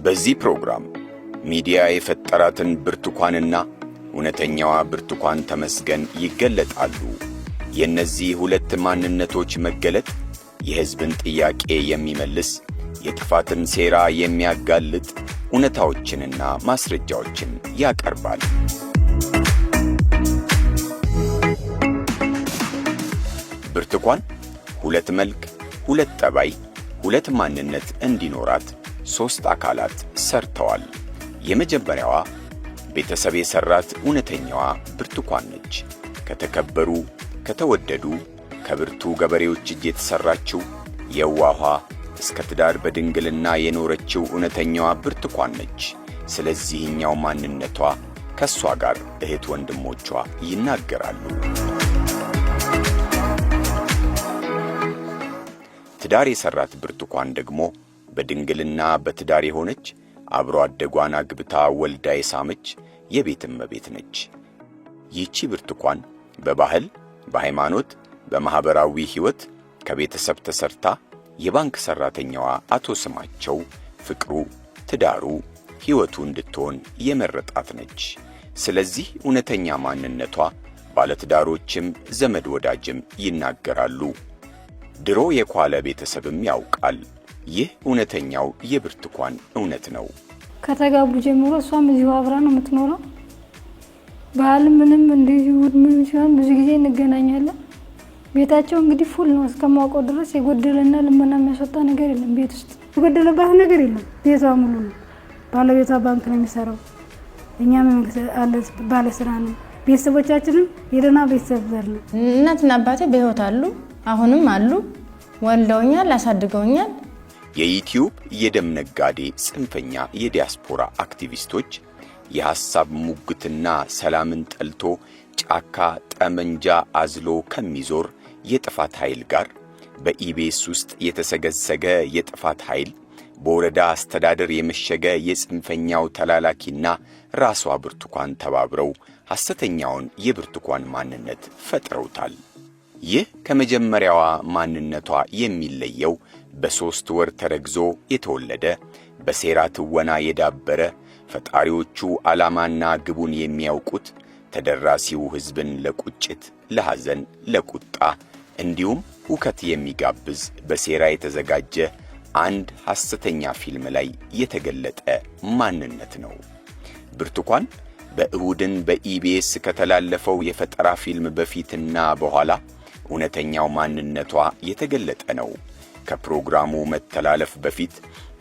በዚህ ፕሮግራም ሚዲያ የፈጠራትን ብርቱካንና እውነተኛዋ ብርቱካን ተመስገን ይገለጣሉ። የነዚህ ሁለት ማንነቶች መገለጥ የሕዝብን ጥያቄ የሚመልስ የጥፋትን ሴራ የሚያጋልጥ እውነታዎችንና ማስረጃዎችን ያቀርባል። ብርቱካን ሁለት መልክ፣ ሁለት ጠባይ፣ ሁለት ማንነት እንዲኖራት ሶስት አካላት ሰርተዋል። የመጀመሪያዋ ቤተሰብ የሰራት እውነተኛዋ ብርቱካን ነች። ከተከበሩ ከተወደዱ ከብርቱ ገበሬዎች እጅ የተሰራችው የዋሃ እስከ ትዳር በድንግልና የኖረችው እውነተኛዋ ብርቱካን ነች። ስለዚህኛው ማንነቷ ከሷ ጋር እህት ወንድሞቿ ይናገራሉ። ትዳር የሰራት ብርቱካን ደግሞ በድንግልና በትዳር የሆነች አብሮ አደጓን አግብታ ወልዳ የሳመች የቤት እመቤት ነች። ይህቺ ብርቱካን በባህል፣ በሃይማኖት፣ በማህበራዊ ሕይወት ከቤተሰብ ተሰርታ የባንክ ሰራተኛዋ አቶ ስማቸው ፍቅሩ ትዳሩ ሕይወቱ እንድትሆን የመረጣት ነች። ስለዚህ እውነተኛ ማንነቷ ባለትዳሮችም ዘመድ ወዳጅም ይናገራሉ። ድሮ የኳለ ቤተሰብም ያውቃል። ይህ እውነተኛው የብርቱካን እውነት ነው። ከተጋቡ ጀምሮ እሷም እዚሁ አብራ ነው የምትኖረው። ባህል ምንም እንደዚህ ምን ሲሆን ብዙ ጊዜ እንገናኛለን። ቤታቸው እንግዲህ ፉል ነው እስከማውቀው ድረስ የጎደለና ልመና የሚያስወጣ ነገር የለም። ቤት ውስጥ የጎደለባት ነገር የለም። ቤቷ ሙሉ ነው። ባለቤቷ ባንክ ነው የሚሰራው። እኛም ባለ ስራ ነው። ቤተሰቦቻችንም የደህና ቤተሰብ ዘር ነው። እናትና አባቴ በህይወት አሉ፣ አሁንም አሉ። ወልደውኛል፣ አሳድገውኛል። የዩቲዩብ የደም ነጋዴ ጽንፈኛ የዲያስፖራ አክቲቪስቶች የሐሳብ ሙግትና ሰላምን ጠልቶ ጫካ ጠመንጃ አዝሎ ከሚዞር የጥፋት ኃይል ጋር በኢቢኤስ ውስጥ የተሰገሰገ የጥፋት ኃይል በወረዳ አስተዳደር የመሸገ የጽንፈኛው ተላላኪና ራሷ ብርቱካን ተባብረው ሐሰተኛውን የብርቱካን ማንነት ፈጥረውታል። ይህ ከመጀመሪያዋ ማንነቷ የሚለየው በ3 ወር ተረግዞ የተወለደ በሴራ ትወና የዳበረ ፈጣሪዎቹ ዓላማና ግቡን የሚያውቁት ተደራሲው ሕዝብን ለቁጭት፣ ለሐዘን፣ ለቁጣ እንዲሁም ሁከት የሚጋብዝ በሴራ የተዘጋጀ አንድ ሐሰተኛ ፊልም ላይ የተገለጠ ማንነት ነው። ብርቱካን በእሁድን በኢቢኤስ ከተላለፈው የፈጠራ ፊልም በፊትና በኋላ እውነተኛው ማንነቷ የተገለጠ ነው። ከፕሮግራሙ መተላለፍ በፊት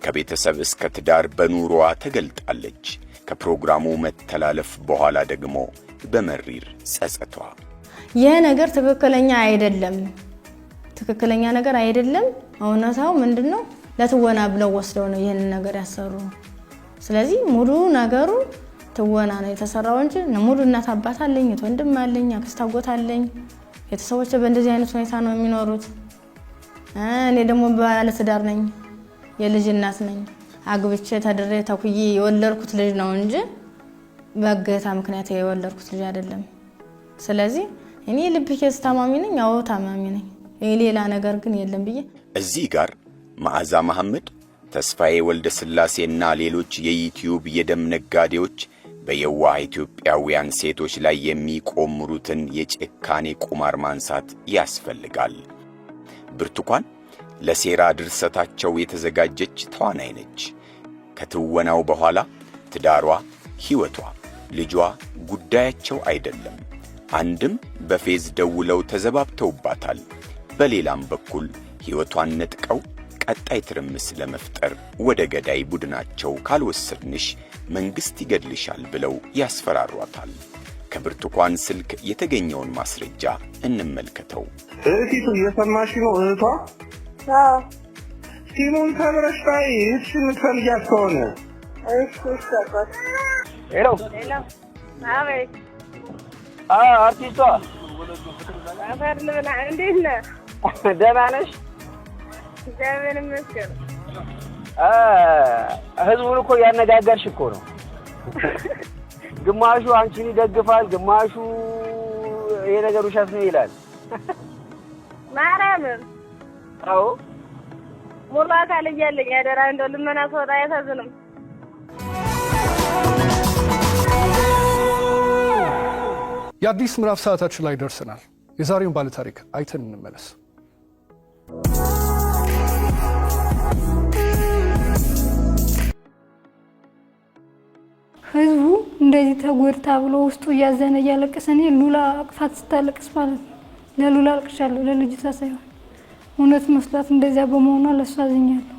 ከቤተሰብ እስከ ትዳር በኑሮዋ ተገልጣለች። ከፕሮግራሙ መተላለፍ በኋላ ደግሞ በመሪር ጸጸቷ ይህ ነገር ትክክለኛ አይደለም፣ ትክክለኛ ነገር አይደለም። እውነታው ምንድነው? ለትወና ብለው ወስደው ነው ይሄን ነገር ያሰሩ። ስለዚህ ሙሉ ነገሩ ትወና ነው የተሰራው እንጂ ሙሉ እናት አባት አለኝ፣ ወንድም አለኝ፣ አክስት አጎት አለኝ። ቤተሰቦቼ በእንደዚህ አይነት ሁኔታ ነው የሚኖሩት። እኔ ደግሞ ባለ ትዳር ነኝ፣ የልጅ እናት ነኝ። አግብቼ ተድሬ ተኩዬ የወለድኩት ልጅ ነው እንጂ በእገታ ምክንያት የወለድኩት ልጅ አይደለም። ስለዚህ እኔ ልብ ኬዝ ታማሚ ነኝ፣ አዎ ታማሚ ነኝ። ሌላ ነገር ግን የለም ብዬ እዚህ ጋር መዓዛ መሐመድ፣ ተስፋዬ ወልደ ስላሴና ሌሎች የዩቲዩብ የደም ነጋዴዎች በየዋህ ኢትዮጵያውያን ሴቶች ላይ የሚቆምሩትን የጭካኔ ቁማር ማንሳት ያስፈልጋል። ብርቱካን ለሴራ ድርሰታቸው የተዘጋጀች ተዋናይ ነች። ከትወናው በኋላ ትዳሯ፣ ሕይወቷ፣ ልጇ ጉዳያቸው አይደለም። አንድም በፌዝ ደውለው ተዘባብተውባታል። በሌላም በኩል ሕይወቷን ነጥቀው ቀጣይ ትርምስ ለመፍጠር ወደ ገዳይ ቡድናቸው ካልወሰድንሽ መንግሥት ይገድልሻል ብለው ያስፈራሯታል። ከብርቱካን ስልክ የተገኘውን ማስረጃ እንመልከተው። እህቲቱ እየሰማሽ ነው? እህቷ ሲሙን ተብረሽ ታይ እሺ፣ የምትፈልጊያት ከሆነ ሄሎ አቤት። አርቲስቷ አፈር ልብላ። እንዴት ነህ? ደህና ነሽ? እግዚአብሔር ይመስገን። ህዝቡን እኮ ያነጋገርሽ እኮ ነው። ግማሹ አንቺን ይደግፋል፣ ግማሹ ይሄ ነገር ውሸት ነው ይላል። ማርያምን አዎ ሙሉ አካል እያለኝ ያደራ እንደው ልመና ሰውጣ አያሳዝንም። የአዲስ ምዕራፍ ሰዓታችን ላይ ደርሰናል። የዛሬውን ባለ ታሪክ አይተን እንመለስ። ህዝቡ እንደዚህ ተጎድታ ብሎ ውስጡ እያዘነ እያለቀሰ እኔ ሉላ አቅፋት ስታለቅስ ማለት ነው ለሉላ አልቅሻለሁ፣ ለልጅቷ ሳይሆን እውነት መስሏት እንደዚያ በመሆኗ ለእሷ አዝኛለሁ።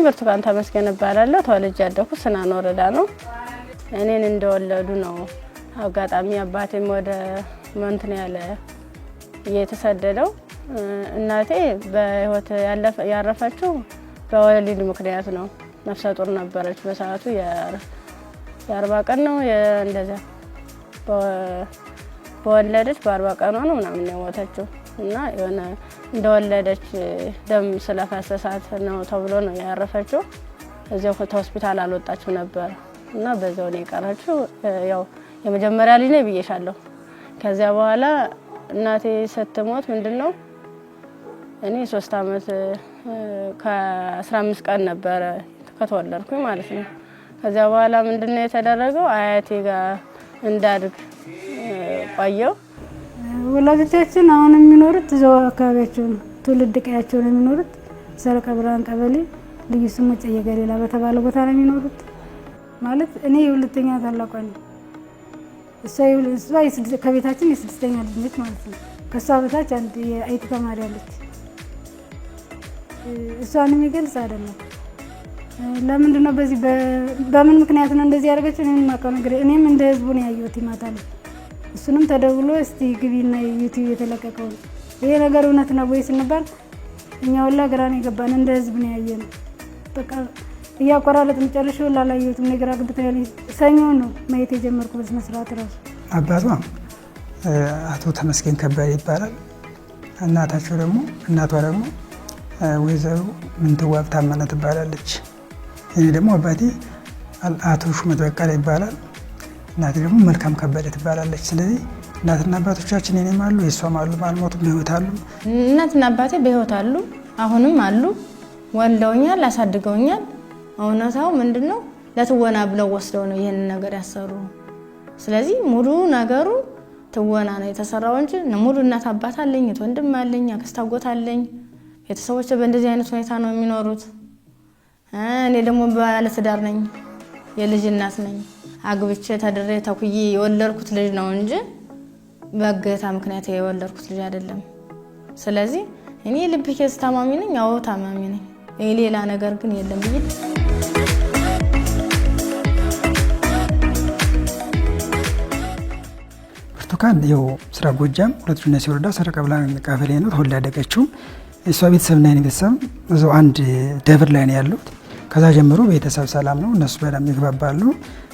ብርቱካን ተመስገን እባላለሁ። ተወልጄ ያደኩት ስናን ወረዳ ነው። እኔን እንደወለዱ ነው አጋጣሚ አባቴም ወደ መንትን ያለ የተሰደደው። እናቴ በህይወት ያረፈችው በወሊድ ምክንያት ነው። ነፍሰ ጡር ነበረች በሰዓቱ የ40 ቀን ነው እንደዛ በወለደች በ40 ቀኗ ነው ምናምን የሞተችው እና የሆነ እንደወለደች ደም ስለፈሰሳት ነው ተብሎ ነው ያረፈችው። እዚያው ከሆስፒታል አልወጣችም ነበር እና በዛው ነው የቀረችው። ያው የመጀመሪያ ልጅ ነው ብዬሻለሁ። ከዚያ በኋላ እናቴ ስትሞት ምንድነው እኔ 3 አመት ከ15 ቀን ነበር ከተወለድኩኝ ማለት ነው። ከዚያ በኋላ ምንድነው የተደረገው አያቴ ጋር እንዳድግ ቆየው። ወላጆቻችን አሁን የሚኖሩት እዛው አካባቢያቸው ነው፣ ትውልድ ቀያቸው ነው የሚኖሩት። ሰረቀ ብርሃን ቀበሌ ልዩ ስሙ ጨየ ገሊላ በተባለ ቦታ ነው የሚኖሩት። ማለት እኔ የሁለተኛ ታላቋ ነኝ። እሷ ከቤታችን የ6ኛ ልጅ ነች ማለት ነው። ከሷ በታች አንድ የአይቲ ተማሪ አለች። እሷን የሚገልጽ አይደለም። ለምንድን ነው በምን ምክንያት ነው እንደዚህ ያደረገችው? እኔም የማውቀው ነገር እኔም እንደ ህዝቡ ነው ያየሁት ይማታል። እሱንም ተደውሎ እስቲ ግቢና ዩቲዩብ የተለቀቀው ይሄ ነገር እውነት ነው ወይ ስንባል እኛ ሁላ ግራ ነው የገባን። እንደ ህዝብ ነው ያየነው። በቃ እያቆራረጥን ጨርሼው ላላየሁትም ነገር አግብተናል። ሰኞ ነው ማየት የጀመርኩት በስነ ስርዓት ራሱ። አባቷ አቶ ተመስገን ከበደ ይባላል። እናቷ ደግሞ ወይዘሮ ምንትዋብ ታመነ ትባላለች። እኔ ደግሞ አባቴ አቶ ሹመት በቀለ ይባላል። እናቴ ደግሞ መልካም ከበደ ትባላለች። ስለዚህ እናትና አባቶቻችን እኔም አሉ የሷም አሉ፣ ባልሞቱም በህይወት አሉ። እናትና አባቴ በህይወት አሉ፣ አሁንም አሉ። ወልደውኛል፣ አሳድገውኛል። እውነታው ምንድነው ለትወና ብለው ወስደው ነው ይሄን ነገር ያሰሩ። ስለዚህ ሙሉ ነገሩ ትወና ነው የተሰራው እንጂ ሙሉ እናት አባት አለኝ፣ ወንድም አለኝ፣ አክስት አጎት አለኝ። ቤተሰቦቼ በእንደዚህ አይነት ሁኔታ ነው የሚኖሩት። እኔ ደግሞ ባለ ትዳር ነኝ፣ የልጅ እናት ነኝ። አግብቼ ተድሬ ተኩዬ የወለድኩት ልጅ ነው እንጂ በእገታ ምክንያት የወለድኩት ልጅ አይደለም። ስለዚህ እኔ ልብ ኬዝ ታማሚ ነኝ፣ አዎ ታማሚ ነኝ። ሌላ ነገር ግን የለም ብዬ ብርቱካን ያው ስራ ጎጃም ሁለቱና ሲወርዳ ሰረቀ ብርሃን ቀበሌ ነው ተወልዳ ያደገችው። እሷ ቤተሰብና የኔ ቤተሰብ እዛው አንድ ደብር ላይ ነው ያሉት። ከዛ ጀምሮ ቤተሰብ ሰላም ነው፣ እነሱ በደንብ ይግባባሉ።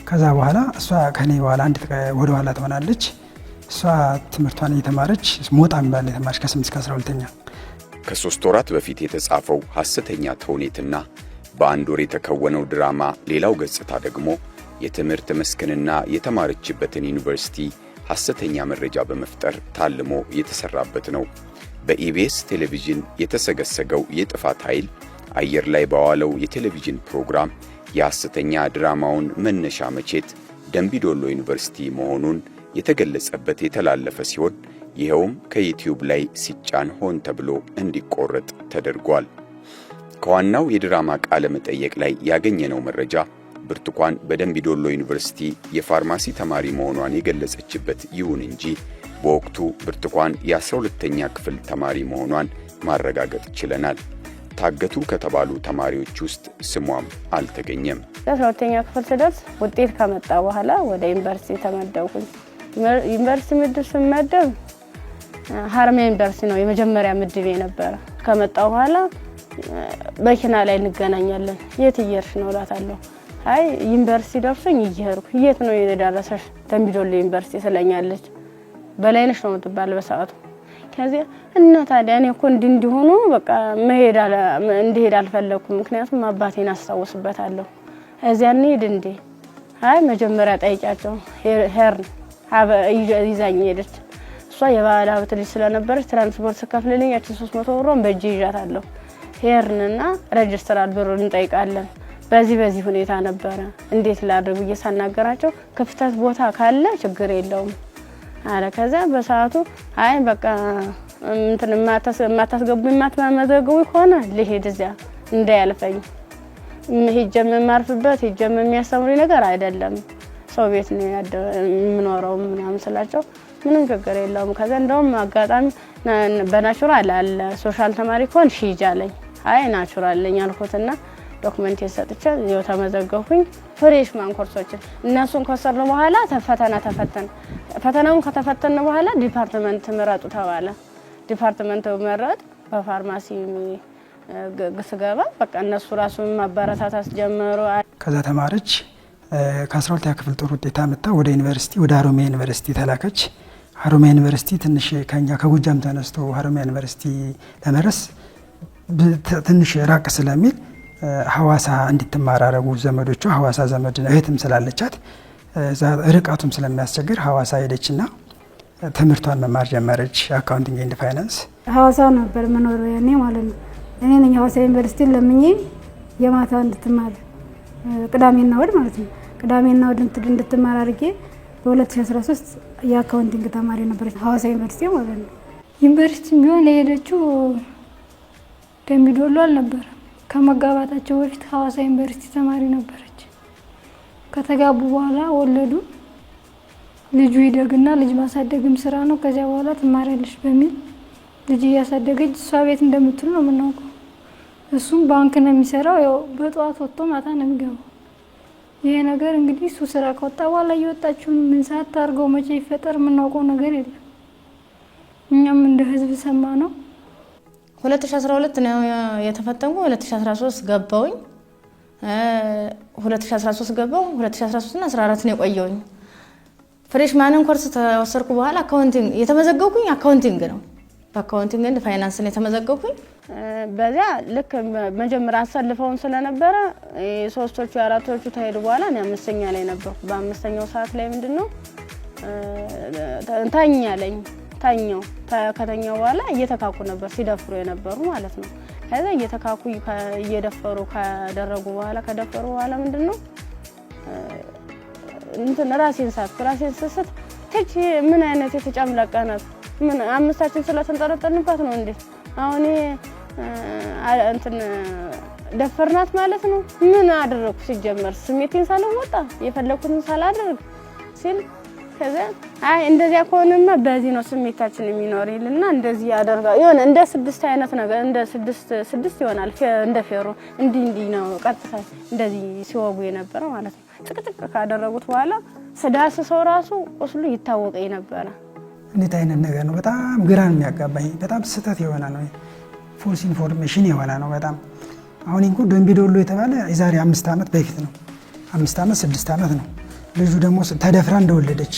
ከዛ በኋላ እሷ ከኔ በኋላ ወደ ኋላ ትሆናለች። እሷ ትምህርቷን እየተማረች ሞጣ የሚባል የተማረች ከ8 እስከ 12ኛ። ከ3 ወራት በፊት የተጻፈው ሐሰተኛ ተውኔትና በአንድ ወር የተከወነው ድራማ ሌላው ገጽታ ደግሞ የትምህርት መስክንና የተማረችበትን ዩኒቨርሲቲ ሐሰተኛ መረጃ በመፍጠር ታልሞ የተሰራበት ነው። በኢቢኤስ ቴሌቪዥን የተሰገሰገው የጥፋት ኃይል አየር ላይ በዋለው የቴሌቪዥን ፕሮግራም የሐሰተኛ ድራማውን መነሻ መቼት ደምቢዶሎ ዩኒቨርሲቲ መሆኑን የተገለጸበት የተላለፈ ሲሆን ይኸውም ከዩቲዩብ ላይ ሲጫን ሆን ተብሎ እንዲቆረጥ ተደርጓል። ከዋናው የድራማ ቃለ መጠየቅ ላይ ያገኘነው መረጃ ብርቱካን በደምቢዶሎ ዩኒቨርሲቲ የፋርማሲ ተማሪ መሆኗን የገለጸችበት ይሁን እንጂ በወቅቱ ብርቱካን የ12ኛ ክፍል ተማሪ መሆኗን ማረጋገጥ ችለናል። ታገቱ ከተባሉ ተማሪዎች ውስጥ ስሟም አልተገኘም። 12ኛ ክፍል ስደርስ ውጤት ከመጣ በኋላ ወደ ዩኒቨርሲቲ ተመደብኩኝ። ዩኒቨርሲቲ ምድብ ስመደብ ሀረማያ ዩኒቨርሲቲ ነው የመጀመሪያ ምድቤ ነበር። ከመጣው በኋላ መኪና ላይ እንገናኛለን። የት እየሄድሽ ነው እላታለሁ። አይ ዩኒቨርሲቲ ደርሶኝ እየሄድኩ። የት ነው የደረሰሽ? ደምቢዶሎ ዩኒቨርሲቲ ስለኛለች። በላይነሽ ነው የምትባል በሰዓቱ። ከዚያ እና ታዲያ እኔ እኮ እንዲሆኑ በቃ እንድሄድ አልፈለኩም፣ ምክንያቱም አባቴን አስታውስበታለሁ። እዚያ እንሂድ እንዴ? አይ መጀመሪያ ጠይቂያቸው ሄርን ይዛኝ ሄደች። እሷ የባለ ሀብት ልጅ ስለነበረች ትራንስፖርት ስከፍልልኝ ያችን 300 ብሯን በእጅ ይዣታለሁ። ሄርንና ሬጅስትራል ብሩን እንጠይቃለን። በዚህ ሁኔታ ነበረ እንዴት ላድርግ ብዬ ሳናገራቸው ክፍተት ቦታ ካለ ችግር የለውም አለ። ከዛ በሰዓቱ አይ በቃ እንትን የማታስመዘግቡ ከሆነ ልሄድ እዚያ እንዳያልፈኝ ሄጀም የማርፍበት ሄጀም የሚያስተምሩኝ ነገር አይደለም፣ ሰው ቤት ነው የምኖረው ምናምን ስላቸው ምንም ችግር የለውም። ከዛ እንደውም አጋጣሚ በናቹራል አለ ሶሻል ተማሪ ከሆን ሂጅ አለኝ። አይ ናቹራል ለኝ አልኩትና ዶክመንት ሰጥቼ ይኸው ተመዘገብኩኝ። ፍሬሽማን ኮርሶችን እነሱን ከወሰድን በኋላ ፈተናውን ከተፈተነ በኋላ ዲፓርትመንት ምረጡ ተባለ። ዲፓርትመንት መረጥ በፋርማሲ ስገባ በቃ እነሱ ራሱ ማበረታታት ጀመሩ። ከዛ ተማረች። ከ12ኛ ክፍል ጥሩ ውጤት አመጣ። ወደ ዩኒቨርሲቲ ወደ ሀረማያ ዩኒቨርሲቲ ተላከች። ሀረማያ ዩኒቨርሲቲ ትንሽ ከኛ ከጎጃም ተነስቶ ሀረማያ ዩኒቨርሲቲ ለመድረስ ትንሽ ራቅ ስለሚል ሐዋሳ እንድትማር አረጉ ዘመዶቿ። ሐዋሳ ዘመድ እህትም ስላለቻት ርቀቱም ስለሚያስቸግር ሐዋሳ ሄደችና ትምህርቷን መማር ጀመረች። አካውንቲንግ ኤንድ ፋይናንስ ሐዋሳ ነበር መኖር ያኔ ማለት ነው። እኔ ነኝ ሐዋሳ ዩኒቨርሲቲ ለምኜ የማታ እንድትማር ቅዳሜና እሑድ ማለት ነው። ቅዳሜና እሑድ እንድትማር አድርጌ በ2013 የአካውንቲንግ ተማሪ ነበረች ሐዋሳ ዩኒቨርሲቲ ማለት ነው። ዩኒቨርሲቲ ቢሆን የሄደችው ደምቢዶሎ አልነበረም። ከመጋባታቸው በፊት ሐዋሳ ዩኒቨርሲቲ ተማሪ ነበረች። ከተጋቡ በኋላ ወለዱ። ልጁ ይደግና ልጅ ማሳደግም ስራ ነው። ከዚያ በኋላ ትማሪያለሽ በሚል ልጅ እያሳደገች እሷ ቤት እንደምትሉ ነው የምናውቀው። እሱም ባንክ ነው የሚሰራው። ያው በጠዋት ወጥቶ ማታ ነው የሚገባው። ይሄ ነገር እንግዲህ እሱ ስራ ከወጣ በኋላ እየወጣችው ምን ሰዓት ታርገው መቼ ይፈጠር የምናውቀው ነገር የለም። እኛም እንደ ህዝብ ሰማ ነው። 2012 ነው የተፈተንኩ። 2013 ገባውኝ። 2013 ገባው። 2013 እና 14 ነው የቆየውኝ። ፍሬሽማንን ኮርስ ተወሰርኩ በኋላ አካውንቲንግ የተመዘገብኩኝ አካውንቲንግ ነው። በአካውንቲንግ ኤንድ ፋይናንስ ነው የተመዘገብኩኝ። በዚያ ልክ መጀመሪያ አሰልፈውን ስለነበረ ሶስቶቹ አራቶቹ ተሄዱ በኋላ እኔ አምስተኛ ላይ ነበርኩ። በአምስተኛው ሰዓት ላይ ምንድነው ታኛለኝ ከተኛው በኋላ እየተካኩ ነበር ሲደፍሩ የነበሩ ማለት ነው። ከዛ እየተካኩ እየደፈሩ ከደረጉ በኋላ ከደፈሩ በኋላ ምንድነው እንትን ራሴን ስስት ትች ምን አይነት የተጨምለቀ ናት? ምን አምስታችን ስለተንጠረጠንባት ነው እንዴ? አሁን እንትን ደፈርናት ማለት ነው። ምን አደረኩ? ሲጀመር ስሜቴን ሳልወጣ የፈለኩትን ሳላደርግ ሲል ከዛ አይ እንደዚያ ከሆነማ በዚህ ነው ስሜታችን የሚኖርልና እንደዚህ ያደርጋል። ይሆነ እንደ 6 አይነት ነገር እንደ 6 ይሆናል። እንደ ፌሮ እንዲህ ነው ቀጥታ እንደዚህ ሲወጉ የነበረ ማለት ነው። ጥቅጥቅ ካደረጉት በኋላ ስዳስ ሰው ራሱ ቁስሉ ይታወቀኝ ነበረ። እንዴት አይነት ነገር ነው? በጣም ግራን የሚያጋባኝ በጣም ስህተት የሆነ ነው። ፎልስ ኢንፎርሜሽን የሆነ ነው በጣም። አሁን እንኳን ደምቢዶሎ የተባለ የዛሬ 5 ዓመት በፊት ነው። 5 ዓመት 6 ዓመት ነው። ልጁ ደግሞ ተደፍራ እንደወለደች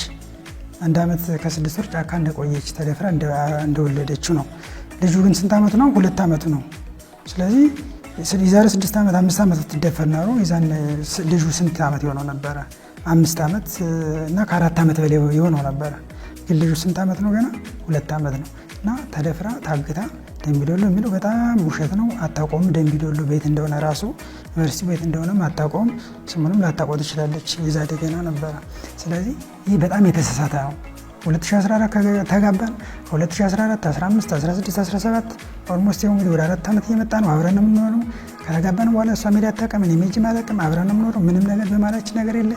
1 ዓመት ከ6 ወር ጫካ እንደቆየች ተደፍራ እንደወለደችው ነው። ልጁ ግን ስንት ዓመቱ ነው? 2 ዓመቱ ነው። ስለዚህ የዛሬ 6 ዓመት 5 ዓመት ትደፈር ነው። የዛን ልጁ ስንት ዓመት የሆነው ነበረ? 5 ዓመት እና ከ4 ዓመት በላይ የሆነው ነበረ። ግን ልጁ ስንት ዓመት ነው? ገና 2 ዓመት ነው። እና ተደፍራ ታግታ ደምቢዶሎ የሚለው በጣም ውሸት ነው። አታውቀውም። ደምቢዶሎ ቤት እንደሆነ ራሱ ዩኒቨርሲቲ ቤት እንደሆነም አታውቀውም። ስሙንም ላታውቀው ትችላለች። የዛ ደገና ነበረ። ስለዚህ ይህ በጣም የተሳሳተ ነው። 2014 ተጋባን። 2014 15 16 17 ኦልሞስት እንግዲህ ወደ 4 ዓመት እየመጣ ነው። አብረን ነው የምንኖረው። ከተጋባን በኋላ እሷ ሜዳ አታውቅም፣ እኔ ሜጅ አላውቅም። አብረን ነው የምንኖረው። ምንም ነገር በማላችን ነገር የለ።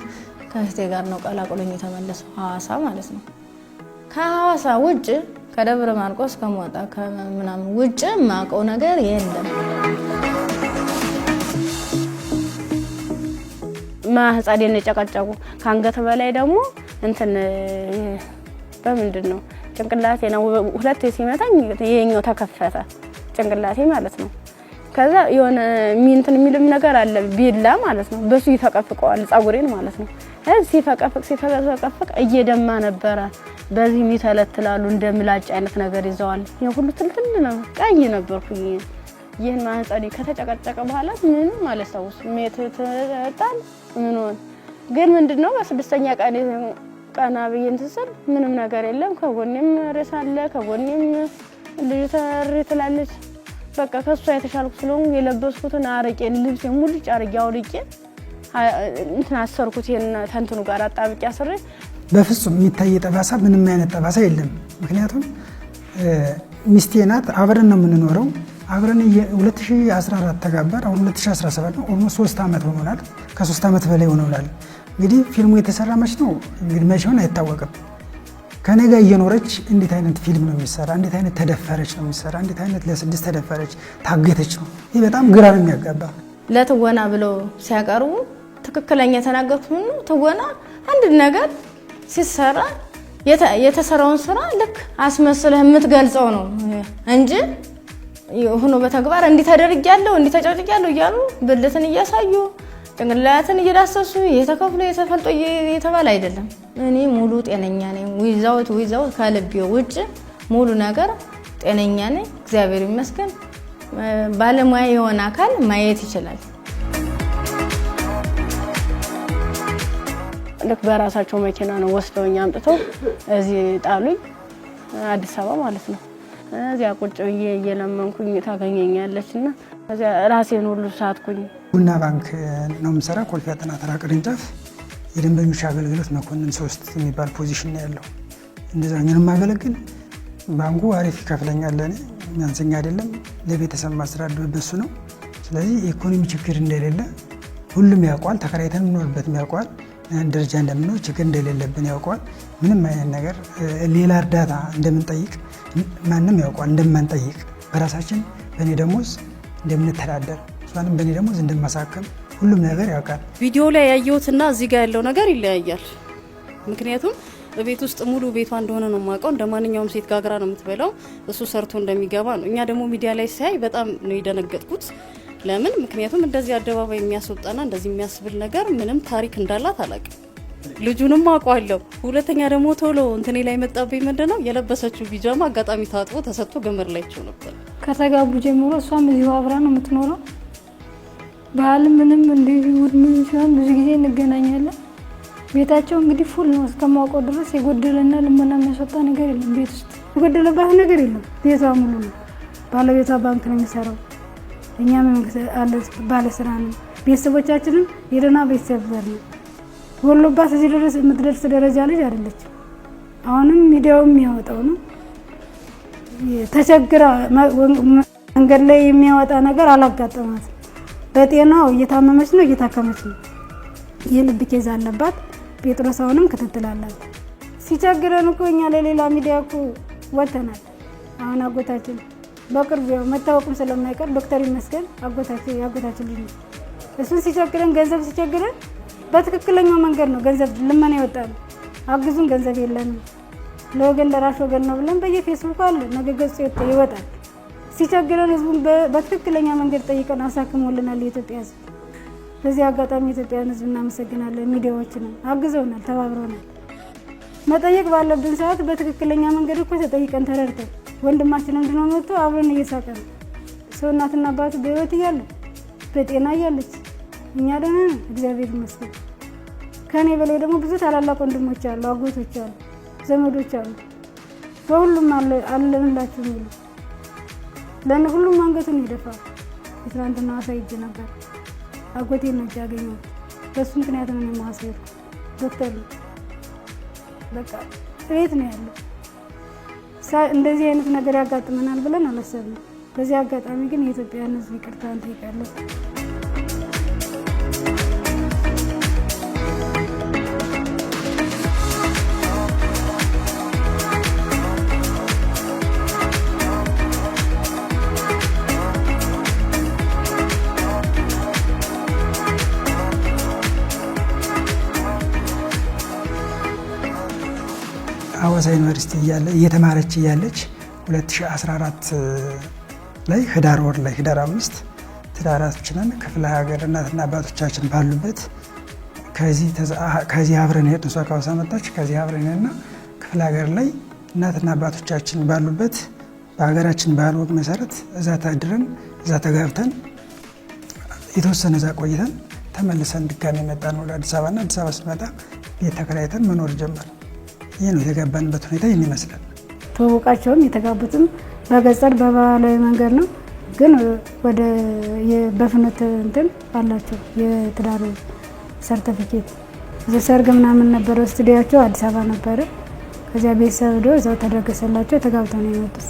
ከእህቴ ጋር ነው ቀላቅሎኝ የተመለሰው ሐዋሳ ማለት ነው። ከሐዋሳ ውጭ ከደብረ ማርቆስ ከሞጣ ከምናምን ውጭ ማውቀው ነገር የለም። ማህፀኔን የጨቀጨቁ ከአንገት በላይ ደግሞ እንትን በምንድን ነው ጭንቅላቴ ነው ሁለቴ ሲመታኝ ይሄኛው ተከፈተ ጭንቅላቴ ማለት ነው። ከዛ የሆነ ሚንትን የሚልም ነገር አለ ቢላ ማለት ነው በሱ ይፈቀፍቀዋል ጻጉሬን ማለት ነው። ሲፈቀፍቅ እየደማ ነበረ። በዚህ ሚተለትላሉ እንደምላጭ አይነት ነገር ይዘዋል። ይሄ ሁሉ ትልትል ነው ቀይ ነበርኩኝ። ይሄን ማንጸዲ ከተጨቀጨቀ በኋላ ምንም ማለሰውስ ሜትተጣል ምንሆን ግን ምንድነው በስድስተኛ ቀና ብዬን ተሰል ምንም ነገር የለም። ከጎኔም ረሳለ ከጎኔም ልጅ ተርትላለች። በቃ ከሷ የተሻልኩ ስለሆነ የለበስኩትን አረቄን ልብስ ሙሉ ጫርጌ አውልቄ እንትን አሰርኩት። ይሄን ተንትኑ ጋር አጣብቄ አስሬ በፍጹም የሚታይ ጠባሳ ምንም አይነት ጠባሳ የለም። ምክንያቱም ሚስቴ ናት፣ አብረን ነው የምንኖረው። አብረን 2014 ተጋባን፣ አሁን 2017 ነው። ኦልሞስት 3 ዓመት ሆኖናል። ከ3 ዓመት በላይ ሆኖናል። እንግዲህ ፊልሙ የተሰራ መች ነው እንግዲህ መቼውን አይታወቅም። ከኔ ጋር እየኖረች እንዴት አይነት ፊልም ነው የሚሰራ? እንዴት አይነት ተደፈረች ነው የሚሰራ? እንዴት አይነት ለ6 ተደፈረች ታገተች ነው? ይህ በጣም ግራ ነው የሚያጋባ። ለትወና ብለው ሲያቀርቡ ትክክለኛ የተናገሩት ነው። ትወና አንድ ነገር ሲሰራ የተሰራውን ስራ ልክ አስመስለህ የምትገልጸው ነው እንጂ ሆኖ በተግባር እንዲተደርጊያለሁ እንዲተጨጭቂያለሁ እያሉ ብልትን እያሳዩ ጭንቅላትን እየዳሰሱ የተከፍሎ የተፈልጦ የተባለ አይደለም። እኔ ሙሉ ጤነኛ ነኝ። ዊዛውት ከልቤ ውጭ ሙሉ ነገር ጤነኛ ነኝ። እግዚአብሔር ይመስገን። ባለሙያ የሆነ አካል ማየት ይችላል። ልክ በራሳቸው መኪና ነው ወስደውኝ አምጥተው እዚህ ጣሉኝ፣ አዲስ አበባ ማለት ነው። እዚያ ቁጭ ብዬ እየለመንኩኝ ታገኘኛለችና እዚያ ራሴን ሁሉ ሳትኩኝ። ቡና ባንክ ነው የምሰራ፣ ኮልፌ አጠና ተራ ቅርንጫፍ የደንበኞች አገልግሎት መኮንን 3 የሚባል ፖዚሽን ነው ያለው። እንደዛ እኛን ማገለግል ባንኩ አሪፍ ይከፍለኛል። ለኔ የሚያንሰኝ አይደለም። ለቤተሰብ ማስተዳደር በሱ ነው። ስለዚህ የኢኮኖሚ ችግር እንደሌለ ሁሉም ያውቋል። ተከራይተን የምንኖርበት ያውቋል። ደረጃ እንደምንኖር ችግር እንደሌለብን ያውቋል። ምንም አይነት ነገር ሌላ እርዳታ እንደምንጠይቅ ማንም ያውቋል። እንደማንጠይቅ በራሳችን በእኔ ደሞዝ እንደምንተዳደር እሷንም በእኔ ደሞዝ እንደማሳከም ሁሉም ነገር ያውቃል። ቪዲዮ ላይ ያየሁትና እዚህ ጋር ያለው ነገር ይለያያል። ምክንያቱም በቤት ውስጥ ሙሉ ቤቷ እንደሆነ ነው የማውቀው። እንደማንኛውም ሴት ጋግራ ነው የምትበላው፣ እሱ ሰርቶ እንደሚገባ ነው። እኛ ደግሞ ሚዲያ ላይ ሳይ በጣም ነው የደነገጥኩት። ለምን? ምክንያቱም እንደዚህ አደባባይ የሚያስወጣና እንደዚህ የሚያስብል ነገር ምንም ታሪክ እንዳላት አላውቅም። ልጁንም አውቀዋለሁ። ሁለተኛ ደግሞ ቶሎ እንትኔ ላይ መጣብኝ። ምንድነው የለበሰችው ቢጃማ አጋጣሚ ታጥቦ ተሰጥቶ ገመድ ላይቸው ነበር። ከተጋቡ ጀምሮ እሷም እዚሁ አብራ ነው የምትኖረው። ባህል ምንም እንደዚህ ምን ሲሆን ብዙ ጊዜ እንገናኛለን። ቤታቸው እንግዲህ ፉል ነው እስከማውቀው ድረስ የጎደለና ልመና የሚያስወጣ ነገር የለም። ቤት ውስጥ የጎደለባት ነገር የለም። ቤቷ ሙሉ ነው። ባለቤቷ ባንክ ነው የሚሰራው። እኛም ባለስራ ነው። ቤተሰቦቻችንም የደህና ቤተሰብ ነው። ወሎባት እዚህ ድረስ የምትደርስ ደረጃ ልጅ አይደለች። አሁንም ሚዲያው የሚያወጣው ነው። ተቸግራ መንገድ ላይ የሚያወጣ ነገር አላጋጠማት። በጤናው እየታመመች ነው፣ እየታከመች ነው። የልብ ኬዝ አለባት። ጴጥሮስ አሁንም ክትትል አላት። ሲቸግረን እኮ እኛ ለሌላ ሚዲያ እኮ ወጥተናል። አሁን አጎታችን በቅርቡ ያው መታወቁም ስለማይቀር ዶክተር ይመስገን አጎታችን ልጅ ነው። እሱን ሲቸግረን ገንዘብ ሲቸግረን በትክክለኛው መንገድ ነው ገንዘብ ልመና ይወጣል። አግዙን ገንዘብ የለንም ለወገን ለራሽ ወገን ነው ብለን በየፌስቡክ አለ ነገ ገጽ ይወጣል። ሲቸግረን ህዝቡን በትክክለኛ መንገድ ጠይቀን አሳክሞልናል የኢትዮጵያ ህዝብ። በዚህ አጋጣሚ የኢትዮጵያን ህዝብ እናመሰግናለን። ሚዲያዎችንም አግዘውናል፣ ተባብረውናል። መጠየቅ ባለብን ሰዓት በትክክለኛ መንገድ እኮ ተጠይቀን ተረድተን ወንድማችን እንድነው መጥቶ አብረን እየሳቀ ነው። ሰው እናትና አባቱ በህይወት እያለ በጤና እያለች እኛ ደህና ነን፣ እግዚአብሔር ይመስገን። ከኔ በላይ ደግሞ ብዙ ታላላቅ ወንድሞች አሉ፣ አጎቶች አሉ፣ ዘመዶች አሉ። በሁሉም አለንላችሁ የሚሉ ለእኔ ሁሉም አንገቱን ይደፋል። የትናንትና አሳይጅ ነበር አጎቴ ነው ያገኘው። በሱ ምክንያት ነው የማሳየው። ዶክተር በቃ ቤት ነው ያለው። እንደዚህ አይነት ነገር ያጋጥመናል ብለን አላሰብንም። በዚህ አጋጣሚ ግን የኢትዮጵያን ህዝብ ይቅርታ እንጠይቃለን። ሐዋሳ ዩኒቨርሲቲ እየተማረች እያለች 2014 ላይ ህዳር 5 ትዳራችንን ክፍለ ሀገር እናትና አባቶቻችን ባሉበት ከዚህ አብረን ሄድን። እሷ ከሐዋሳ መጣች። ከዚህ አብረን ሄድና ክፍለ ሀገር ላይ እናትና አባቶቻችን ባሉበት በሀገራችን ባህል ወግ መሰረት እዛ ታድረን እዛ ተጋብተን የተወሰነ እዛ ቆይተን ተመልሰን ድጋሚ መጣን ወደ አዲስ አበባና አዲስ አበባ ስንመጣ ቤት ተከራይተን መኖር ጀመር። ይህ ነው የተጋባንበት ሁኔታ ይህን ይመስላል። ተዋውቃቸውም የተጋቡትም በገጠር በባህላዊ መንገድ ነው። ግን ወደ በፍኖት እንትን አላቸው የትዳር ሰርተፊኬት ሰርግ ምናምን ነበረ። ስቱዲያቸው አዲስ አበባ ነበረ። ከዚያ ቤተሰብ ዶ እዛው ተደረገሰላቸው ተጋብተው ነው የመጡት።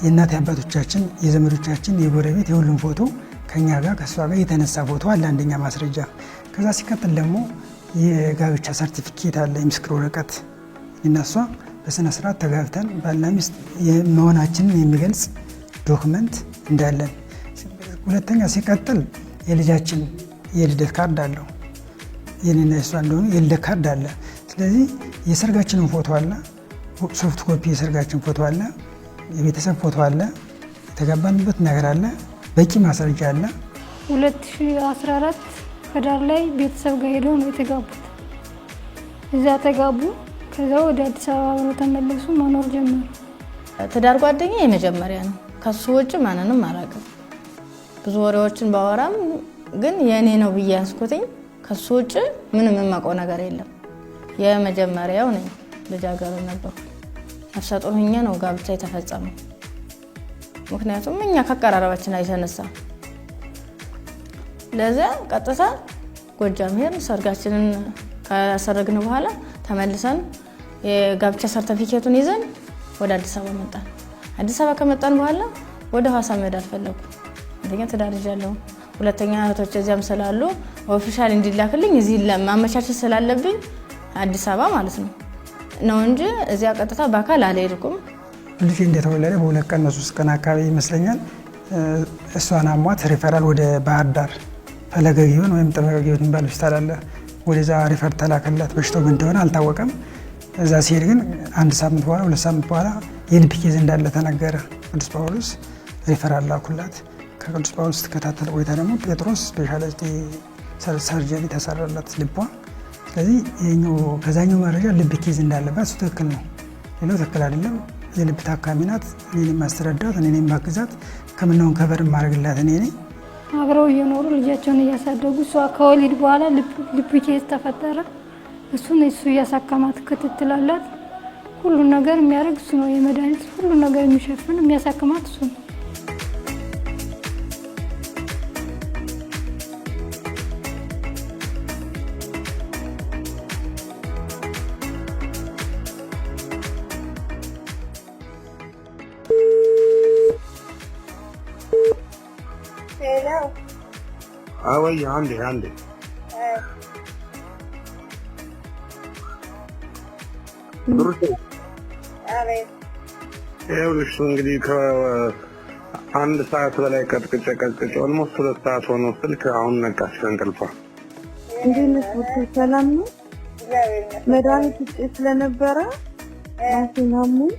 የእናት አባቶቻችን የዘመዶቻችን የጎረቤት የሁሉም ፎቶ ከኛ ጋር ከእሷ ጋር የተነሳ ፎቶ አለ፣ አንደኛ ማስረጃ። ከዛ ሲቀጥል ደግሞ የጋብቻ ሰርቲፊኬት አለ፣ የምስክር ወረቀት እነሷ በስነ ስርዓት ተጋብተን ባልና ሚስት መሆናችንን የሚገልጽ ዶክመንት እንዳለን። ሁለተኛ ሲቀጥል የልጃችን የልደት ካርድ አለው፣ የኔና የሷ እንደሆነ የልደት ካርድ አለ። ስለዚህ የሰርጋችንን ፎቶ አለ፣ ሶፍት ኮፒ የሰርጋችን ፎቶ አለ፣ የቤተሰብ ፎቶ አለ፣ የተጋባንበት ነገር አለ፣ በቂ ማስረጃ አለ። 2014 ህዳር ላይ ቤተሰብ ጋር ሄደው ነው የተጋቡት። እዛ ተጋቡ። ከዛ ወደ አዲስ አበባ ነው ተመለሱ፣ መኖር ጀመሩ። ትዳር ጓደኛ የመጀመሪያ ነው። ከሱ ውጭ ማንንም አላውቅም። ብዙ ወሬዎችን ባወራም ግን የኔ ነው ብዬ ያስኩትኝ ከሱ ውጭ ምንም የማውቀው ነገር የለም። የመጀመሪያው ነኝ። ልጃገረድ ነበርኩ። ነፍሰ ጡር ሆኜ ነው ጋብቻ የተፈጸመው። ምክንያቱም እኛ ከቀራረባችን አይተነሳ ለዚያ ቀጥታ ጎጃም ሄድን። ሰርጋችንን ካሰረግን በኋላ ተመልሰን የጋብቻ ሰርተፊኬቱን ይዘን ወደ አዲስ አበባ መጣን። አዲስ አበባ ከመጣን በኋላ ወደ ሐዋሳ መሄድ አልፈለኩም። አንደኛ ትዳር ይዣለሁ፣ ሁለተኛ እህቶች እዚያም ስላሉ ኦፊሻል እንዲላክልኝ እዚህ ለማመቻቸት ስላለብኝ አዲስ አበባ ማለት ነው እንጂ እዚያ ቀጥታ በአካል አልሄድኩም። ልጅ እንደተወለደ በሁለት ቀን ነው 3 ቀን አካባቢ ይመስለኛል እሷን አሟት ሪፈራል ወደ ባህር ዳር ፈለገ ጊዮን ወይም ጥበበ ጊዮን የሚባል ሆስፒታል አለ። ወደዛ ሪፈር ተላከላት። በሽታው ምን እንደሆነ አልታወቀም። እዛ ሲሄድ ግን 1 ሳምንት በኋላ 2 ሳምንት በኋላ የልብ ኬዝ እንዳለ ተነገረ። ቅዱስ ጳውሎስ ሪፈራል ላኩላት። ከቅዱስ ጳውሎስ ተከታተለ ቆይታ ደግሞ ጴጥሮስ ስፔሻሊቲ ሰርጀሪ ተሰራላት ልቧ። ስለዚህ ከዛኛው መረጃ ልብ ኬዝ እንዳለባት እሱ ትክክል ነው፣ ሌላው ትክክል አይደለም። የልብ ታካሚ ናት። እኔንም ማስተዳዳት እኔንም ማግዛት ከምናውን ከበር ማድረግላት እኔ ነኝ። አብረው እየኖሩ ልጃቸውን እያሳደጉ እሷ ከወሊድ በኋላ ልብ ኬዝ ተፈጠረ። እሱ እያሳከማት ክትትላላት። ሁሉ ነገር የሚያደርግ እሱ ነው። የመድኃኒት ሁሉ ነገር የሚሸፍን የሚያሳክማት እሱ ነው። አወይ አንዴ ይኸውልሽ እንግዲህ ከ1 ሰዓት በላይ ቀጥቅጬ ኦልሞስት 2 ሰዓት ሆኖ ስልክ አሁን ነቃች ከእንቅልፏ። እንዴት ነሽ? ሰላም ነው? መድኃኒት ውስጥ ስለነበረ ራሴን አሞኝ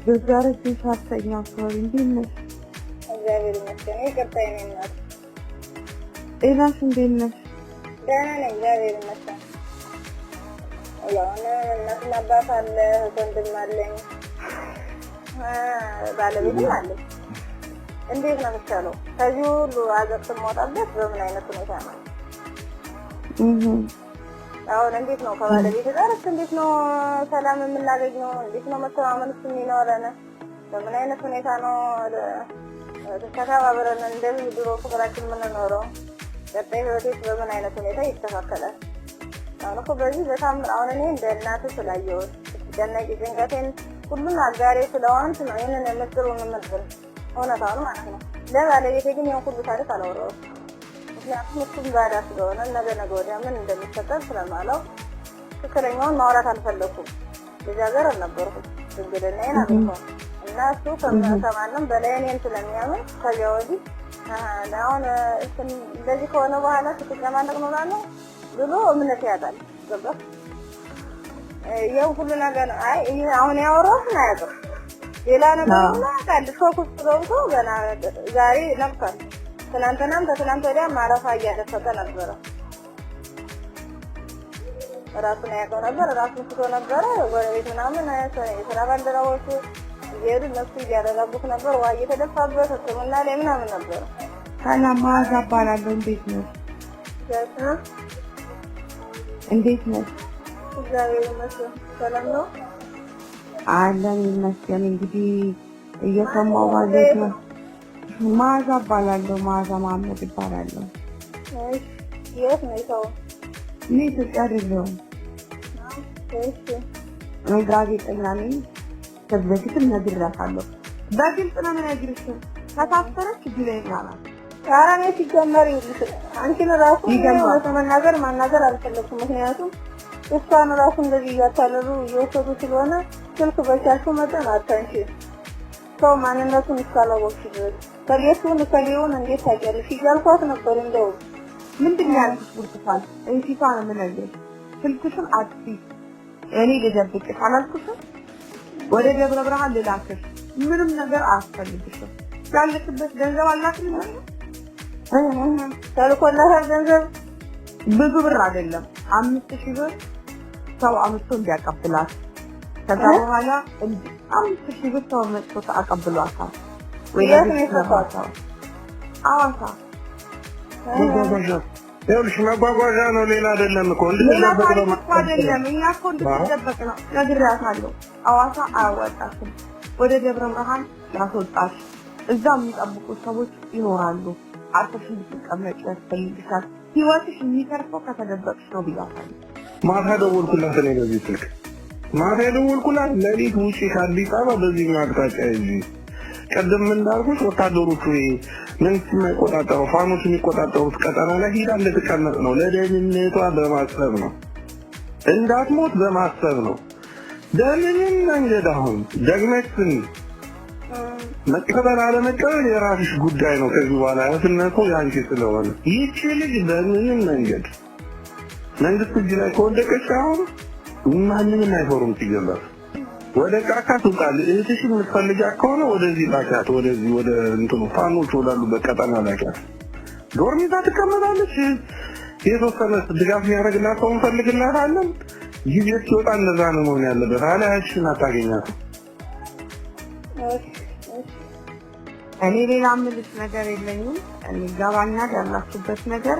በዛ ረጅም ሰዓት ተኛሁ አካባቢ። እንዴት ነሽ? እግዚአብሔር ይመስገን። ይቅርታ የኔ እናት። ጤናሽ እንዴት ነሽ? ደህና ነኝ እግዚአብሔር ይመስገን። ያው እናትና አባት አለ፣ ወንድም አለኝ፣ ባለቤትም አለኝ። እንዴት ነው የሚቻለው? ከዚህ ሁሉ አዘቅት የምወጣበት በምን አይነት ሁኔታ ነው? አሁን እንዴት ነው ከባለቤት ጋር እንዴት ነው ሰላም የምናገኘው? እንዴት ነው መተማመንስ የሚኖረን? በምን አይነት ሁኔታ ነው ተከባብረን እንደዚህ ድሮ ፍቅራችን የምንኖረው? ቀጣይ ህይወቴስ በምን አይነት ሁኔታ ይስተካከላል? አሁን እኮ በዚህ በታምር አሁን እኔ እንደ እናት ስላየሁት ስትጨነቂ ጭንቀቴን ሁሉን አጋሬ ስለሆንሽ ነው ይህንን የምትሩን የምትል እውነታውን ማለት ነው። ለባለቤቴ ግን ይህን ሁሉ ታሪክ አላወራሁም። ምክንያቱም እሱም ባዳ ስለሆነ ነገ ወዲያ ምን እንደሚፈጠር ስለማለው ትክክለኛውን ማውራት አልፈለኩም። ልጃገረድ ነበርኩ፣ ድንግልናዬን አግኝቷል እና እሱ ከማንም በላይ እኔን ስለሚያምን ከዚያ ወዲህ አሁን እንደዚህ ከሆነ በኋላ ስትጨማለቅ ኖራለሁ ብሎ እምነት ያጣል። ገባህ? ይሄው ሁሉ ነገር አይ አሁን ያወራሁት አያውቅም። ሌላ ነገር ነው ታዲያ ፎኩስ ገብቶ ገና ዛሬ ነበር። ትናንትናም ከትናንት ወዲያ ማረፋ እያደፈጠ ነበር። ራሱን ያውቀው ነበር፣ ራሱን ስቶ ነበር። ጎረቤት ምናምን የስራ ባልደረቦቹ እየሄዱ እነሱ እያደረጉት ነበር። ውሃ እየተደፋበት ሕክምና ላይ ምናምን ነበር። ሰላም ማዛ እባላለሁ። እንዴት ነው? እንዴት ነው? እግዚአብሔር ይመስገን ሰላም ነው አለን ይመስገን። እንግዲህ እየሰማሁ ማለት ነው። ማዛ እባላለሁ። ማዛ ማመድ እባላለሁ። እሺ የት ነው ሰው? እኔ ኢትዮጵያ አይደለሁም። እሺ እኔ ጋዜጠኛ ነኝ። ከዚህ በፊትም ነግሬያታለሁ። በግልጽ ነው የምነግርሽ። ከታሰረች እጅ ላይ ናት። ኧረ እኔ ሲጀመር አንቺን ራሱ ለመናገር ማናገር አልፈለኩም። ምክንያቱም እሷን ራሱ እንደዚህ እያታለሉ እየወሰዱ ስለሆነ ስልክ በቻልኩ መጠን አታንሺ። ሰው ማንነቱን እስካላወቅሽ ድረስ ከሌውን እንዴት ታውቂያለሽ እያልኳት ነበር። እንደው ምንድን ነው ያልኩሽ? ብርቱካን እሺታ ነው የምነግርሽ። ስልክሽን አጥፊ። እኔ ልደብቅሽ አላልኩሽም? ወደ ደብረ ብርሃን ልላክሽ። ምንም ነገር አያስፈልግሽም። ያለሽበት ገንዘብ አላክም ነው ተልኮልሻል። ገንዘብ ብዙ ብር አይደለም፣ 5000 ብር ሰው አምጥቶ እንዲያቀብላት። ከዛ በኋላ 5000 ብር ሰው መጥቶ አቀብሏታል። ወይስ ነው አዋሳ ይኸውልሽ መጓጓዣ ነው፣ ሌላ አይደለም እኮ እንድትደበቅ ነው አይደለም። እኛ እኮ እንድትደበቅ ነው ነግሬያታለሁ። አዋሳ አያወጣሽም፣ ወደ ደብረ ብርሃን ያስወጣሽ። እዛ የሚጠብቁ ሰዎች ይኖራሉ። አርፈሽ እንድትቀመጪ ያስፈልግሻል። ህይወትሽ የሚተርፈው ከተደበቅሽ ነው ብያታለሁ። ማታ ደወልኩላት። እኔ በዚህ ስልክ ማታ ደወልኩላት። ለሊት ውጪ ከአዲስ አበባ በዚህ አቅጣጫ ይዤ ቀደም እንዳልኩሽ ወታደሮቹ ምን የሚቆጣጠሩ ፋኖስ የሚቆጣጠሩት ቀጠና ላይ ሄዳ እንድትቀመጥ ነው። ለደህንነቷ በማሰብ ነው፣ እንዳትሞት በማሰብ ነው። ደህንነትን መንገድ አሁን ደግመሽን መቀበል አለመቀበል የራስሽ ጉዳይ ነው። ከዚህ በኋላ ያስነቱ ያንቺ ስለሆነ ይህች ልጅ በምንም መንገድ መንግስት እጅ ላይ ከወደቀች አሁን ማንንም አይፈሩም። ሲገባ ወደ ጫካ ትውጣል። እህትሽ የምትፈልጊያት ከሆነ ወደዚህ ላኪያት፣ ወደዚህ ወደ እንትኑ ፋኖች ወዳሉበት ቀጠና ላኪያት። ዶርም ይዛ ትቀመጣለች። የተወሰነ ድጋፍ የሚያደርግላት ሰው እንፈልግላታለን። ጊዜ ሲወጣ እንደዛ ነው መሆን ያለበት። አለያችሽን አታገኛትም። እኔ ሌላ ምልሽ ነገር የለኝም። እኔ ገባኛል ያላችሁበት ነገር።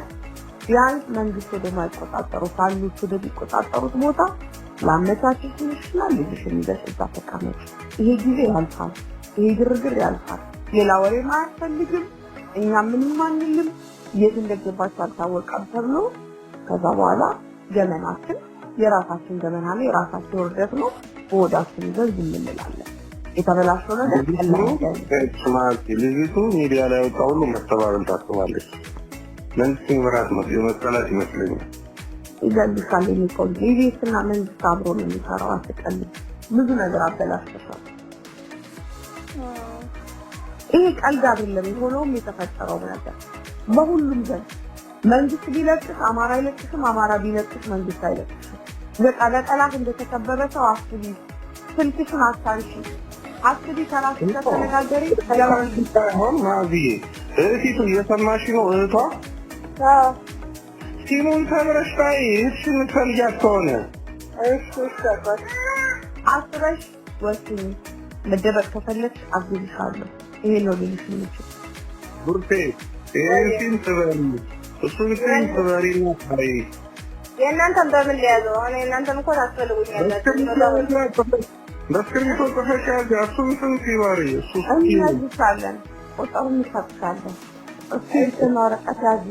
ቢያንስ መንግስት ወደ ማይቆጣጠሩ ካሉት ወደ ቢቆጣጠሩት ቦታ ላመቻችሽ ይችላል። ልጅሽን ይዘሽ እዛ ተቀመጭ። ይሄ ጊዜ ያልፋል፣ ይሄ ግርግር ያልፋል። ሌላ ወሬ አያስፈልግም። እኛ ምንም አንልም። የት እንደገባች አልታወቀም ተብሎ ከዛ በኋላ ገመናችን የራሳችን ገመና ነው፣ የራሳችን ውርደት ነው። በወዳችን ይዘን ዝም እንላለን። የተበላሸው ነገር ስማርት ልጅቱ ሚዲያ ላይ ወጣ ሁሉ መስተባበል ታስባለች። መንግስት ምራት ነው የመሰላት ይመስለኛል። ይገልጻል የሚቆል ቢቢስና መንግስት አብሮ ነው የሚሰራው። አትቀልድ፣ ብዙ ነገር አበላሽቷል። ይሄ ቀልድ አይደለም። የሆነውም የተፈጠረው ነገር በሁሉም ዘንድ መንግስት ቢለቅስ አማራ አይለቅስም፣ አማራ ቢለቅስ መንግስት አይለቅስም። በቃ ለጠላት እንደተከበበ ሰው አስቢ። ስልክሽን አታንሺ። አስቢ ከራስሽ ጋር ተነጋገሪ። አሁን ማዚህ እህቲቱ እየሰማሽ ነው? እህቷ ሲሙን ተምረሽ ታይ እህትሽን የምትፈልጊያት ከሆነ አስበሽ ወስኝ። መደበቅ ከፈለግሽ አግዝሻለሁ። ይሄ ነው ልልሽ የምችል። ቡርቴ ይሄን ትበሪ፣ እሱን ትበሪ ነው ታይ። የእናንተን በምን ሊያዘው? አሁን የእናንተን እኮ ታስፈልጉኛላችሁ። በስክሪፕቶ ተፈካሽ አሱን ሲባሪ እሱ እንይዛለን፣ ቁጥሩን እንሰጥሻለን። እሱ የተማረቀት ያዚ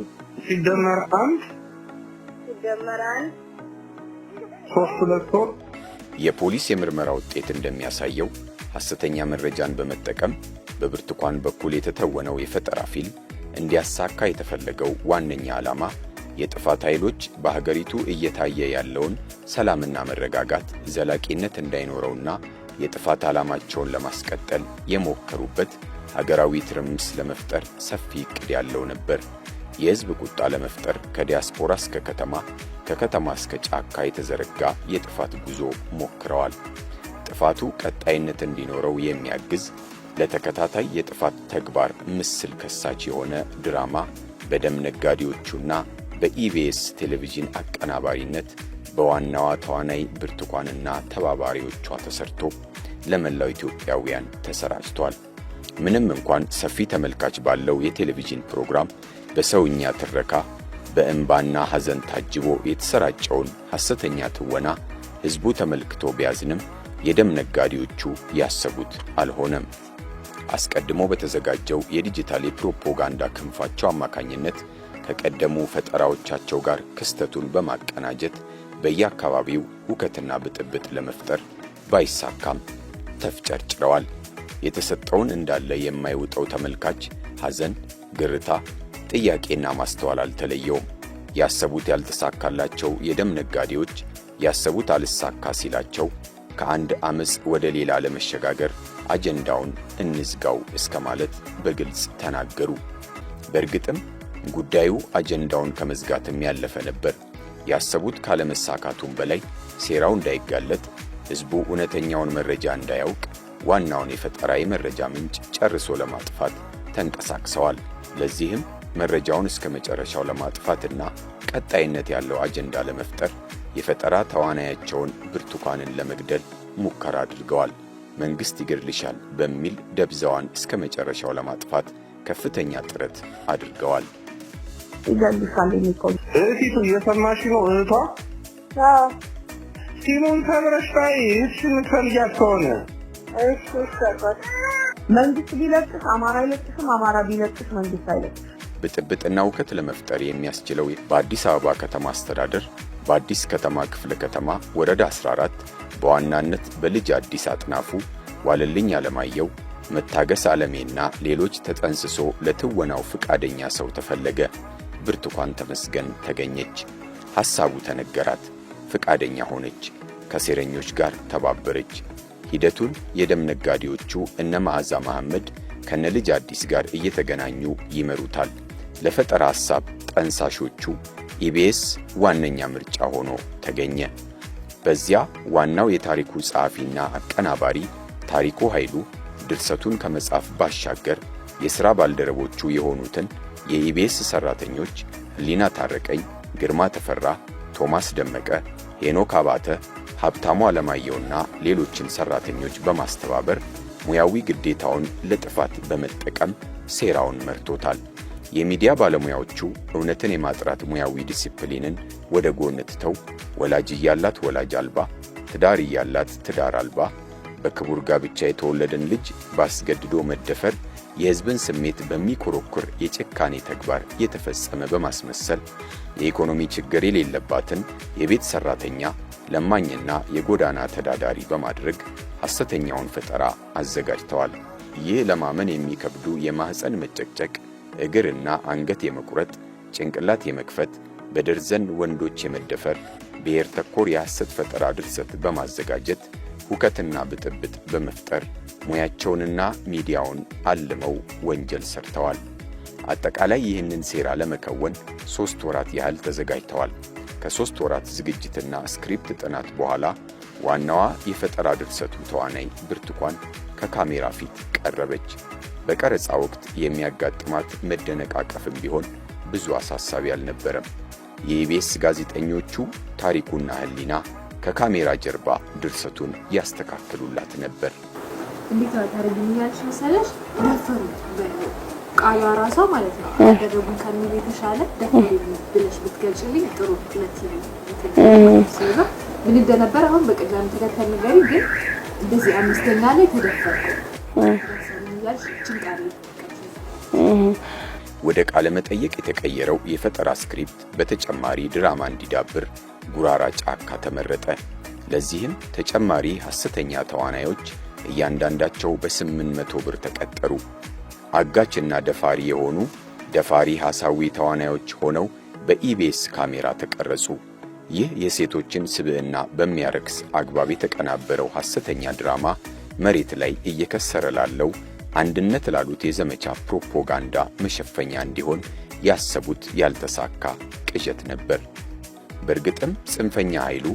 ሲደመር አንድ 3 የፖሊስ የምርመራ ውጤት እንደሚያሳየው ሐሰተኛ መረጃን በመጠቀም በብርቱካን በኩል የተተወነው የፈጠራ ፊልም እንዲያሳካ የተፈለገው ዋነኛ ዓላማ የጥፋት ኃይሎች በሀገሪቱ እየታየ ያለውን ሰላምና መረጋጋት ዘላቂነት እንዳይኖረውና የጥፋት ዓላማቸውን ለማስቀጠል የሞከሩበት ሀገራዊ ትርምስ ለመፍጠር ሰፊ ዕቅድ ያለው ነበር። የህዝብ ቁጣ ለመፍጠር ከዲያስፖራ እስከ ከተማ ከከተማ እስከ ጫካ የተዘረጋ የጥፋት ጉዞ ሞክረዋል። ጥፋቱ ቀጣይነት እንዲኖረው የሚያግዝ ለተከታታይ የጥፋት ተግባር ምስል ከሳች የሆነ ድራማ በደም ነጋዴዎቹና በኢቢኤስ ቴሌቪዥን አቀናባሪነት በዋናዋ ተዋናይ ብርቱካንና ተባባሪዎቿ ተሰርቶ ለመላው ኢትዮጵያውያን ተሰራጭቷል። ምንም እንኳን ሰፊ ተመልካች ባለው የቴሌቪዥን ፕሮግራም በሰውኛ ትረካ በእንባና ሐዘን ታጅቦ የተሰራጨውን ሐሰተኛ ትወና ህዝቡ ተመልክቶ ቢያዝንም የደም ነጋዴዎቹ ያሰቡት አልሆነም። አስቀድሞ በተዘጋጀው የዲጂታል የፕሮፓጋንዳ ክንፋቸው አማካኝነት ከቀደሙ ፈጠራዎቻቸው ጋር ክስተቱን በማቀናጀት በየአካባቢው ሁከትና ብጥብጥ ለመፍጠር ባይሳካም ተፍጨርጭረዋል። የተሰጠውን እንዳለ የማይውጠው ተመልካች ሐዘን፣ ግርታ፣ ጥያቄና ማስተዋል አልተለየውም። ያሰቡት ያልተሳካላቸው የደም ነጋዴዎች ያሰቡት አልሳካ ሲላቸው ከአንድ አመጽ ወደ ሌላ ለመሸጋገር አጀንዳውን እንዝጋው እስከ ማለት በግልጽ ተናገሩ። በእርግጥም ጉዳዩ አጀንዳውን ከመዝጋትም ያለፈ ነበር። ያሰቡት ካለመሳካቱም በላይ ሴራው እንዳይጋለጥ ህዝቡ እውነተኛውን መረጃ እንዳያውቅ ዋናውን የፈጠራ የመረጃ ምንጭ ጨርሶ ለማጥፋት ተንቀሳቅሰዋል። ለዚህም መረጃውን እስከ መጨረሻው ለማጥፋትና ቀጣይነት ያለው አጀንዳ ለመፍጠር የፈጠራ ተዋናያቸውን ብርቱካንን ለመግደል ሙከራ አድርገዋል። መንግስት ይገድልሻል በሚል ደብዛዋን እስከ መጨረሻው ለማጥፋት ከፍተኛ ጥረት አድርገዋል። ይገድልሻል የሚቆይ እህቲቱ እየሰማሽ ነው? እህቷ ሲሙን ተብረሽታይ እሱን ፈልጊያት ከሆነ እሺ ሰቀት መንግስት ቢለቅስ አማራ አይለቅስም፣ አማራ ቢለቅስ መንግስት አይለቅስም። ብጥብጥና ውከት ለመፍጠር የሚያስችለው በአዲስ አበባ ከተማ አስተዳደር በአዲስ ከተማ ክፍለ ከተማ ወረዳ 14 በዋናነት በልጅ አዲስ አጥናፉ፣ ዋለልኝ አለማየሁ፣ መታገስ ዓለሜና ሌሎች ተጠንስሶ ለትወናው ፍቃደኛ ሰው ተፈለገ። ብርቱካን ተመስገን ተገኘች። ሐሳቡ ተነገራት። ፍቃደኛ ሆነች። ከሴረኞች ጋር ተባበረች። ሂደቱን የደም ነጋዴዎቹ እነ መዓዛ መሐመድ ከነልጅ አዲስ ጋር እየተገናኙ ይመሩታል። ለፈጠራ ሐሳብ ጠንሳሾቹ ኢቢኤስ ዋነኛ ምርጫ ሆኖ ተገኘ። በዚያ ዋናው የታሪኩ ጸሐፊና አቀናባሪ ታሪኩ ኃይሉ ድርሰቱን ከመጻፍ ባሻገር የሥራ ባልደረቦቹ የሆኑትን የኢቢኤስ ሠራተኞች ህሊና ታረቀኝ፣ ግርማ ተፈራ፣ ቶማስ ደመቀ፣ ሄኖክ አባተ፣ ሀብታሙ ዓለማየሁና ሌሎችን ሠራተኞች በማስተባበር ሙያዊ ግዴታውን ለጥፋት በመጠቀም ሴራውን መርቶታል። የሚዲያ ባለሙያዎቹ እውነትን የማጥራት ሙያዊ ዲሲፕሊንን ወደ ጎን ትተው ወላጅ እያላት ወላጅ አልባ፣ ትዳር እያላት ትዳር አልባ፣ በክቡር ጋብቻ የተወለደን ልጅ ባስገድዶ መደፈር የሕዝብን ስሜት በሚኮረኩር የጭካኔ ተግባር የተፈጸመ በማስመሰል የኢኮኖሚ ችግር የሌለባትን የቤት ሠራተኛ ለማኝና የጎዳና ተዳዳሪ በማድረግ ሐሰተኛውን ፈጠራ አዘጋጅተዋል። ይህ ለማመን የሚከብዱ የማህፀን መጨቅጨቅ፣ እግርና አንገት የመቁረጥ፣ ጭንቅላት የመክፈት፣ በደርዘን ወንዶች የመደፈር ብሔር ተኮር የሐሰት ፈጠራ ድርሰት በማዘጋጀት ሁከትና ብጥብጥ በመፍጠር ሙያቸውንና ሚዲያውን አልመው ወንጀል ሰርተዋል። አጠቃላይ ይህንን ሴራ ለመከወን 3 ወራት ያህል ተዘጋጅተዋል። ከ3 ወራት ዝግጅትና ስክሪፕት ጥናት በኋላ ዋናዋ የፈጠራ ድርሰቱ ተዋናይ ብርቱካን ከካሜራ ፊት ቀረበች። በቀረጻ ወቅት የሚያጋጥማት መደነቃቀፍም ቢሆን ብዙ አሳሳቢ አልነበረም። የኢቢኤስ ጋዜጠኞቹ ታሪኩና ህሊና ከካሜራ ጀርባ ድርሰቱን ያስተካክሉላት ነበር። እንዴት ታደርግልኛለሽ መሰለሽ? ደፈሩ ቃሏ ራሷ ማለት ነው ያደረጉን ከሚል የተሻለ ደፈሩ ብለሽ ብትገልጭልኝ ጥሩ ስለዚህ ምን እንደነበር አሁን በቅዳም ተከተል ነገር ግን እንደዚህ አምስተኛ ላይ ተደፈርኩ ያልሽ ጭንቃሪ ወደ ቃለ መጠየቅ የተቀየረው የፈጠራ ስክሪፕት በተጨማሪ ድራማ እንዲዳብር ጉራራ ጫካ ተመረጠ። ለዚህም ተጨማሪ ሐሰተኛ ተዋናዮች እያንዳንዳቸው በ800 ብር ተቀጠሩ። አጋችና ደፋሪ የሆኑ ደፋሪ ሐሳዊ ተዋናዮች ሆነው በኢቢኤስ ካሜራ ተቀረጹ። ይህ የሴቶችን ስብዕና በሚያረክስ አግባብ የተቀናበረው ሐሰተኛ ድራማ መሬት ላይ እየከሰረ ላለው አንድነት ላሉት የዘመቻ ፕሮፓጋንዳ መሸፈኛ እንዲሆን ያሰቡት ያልተሳካ ቅዠት ነበር። በእርግጥም ጽንፈኛ ኃይሉ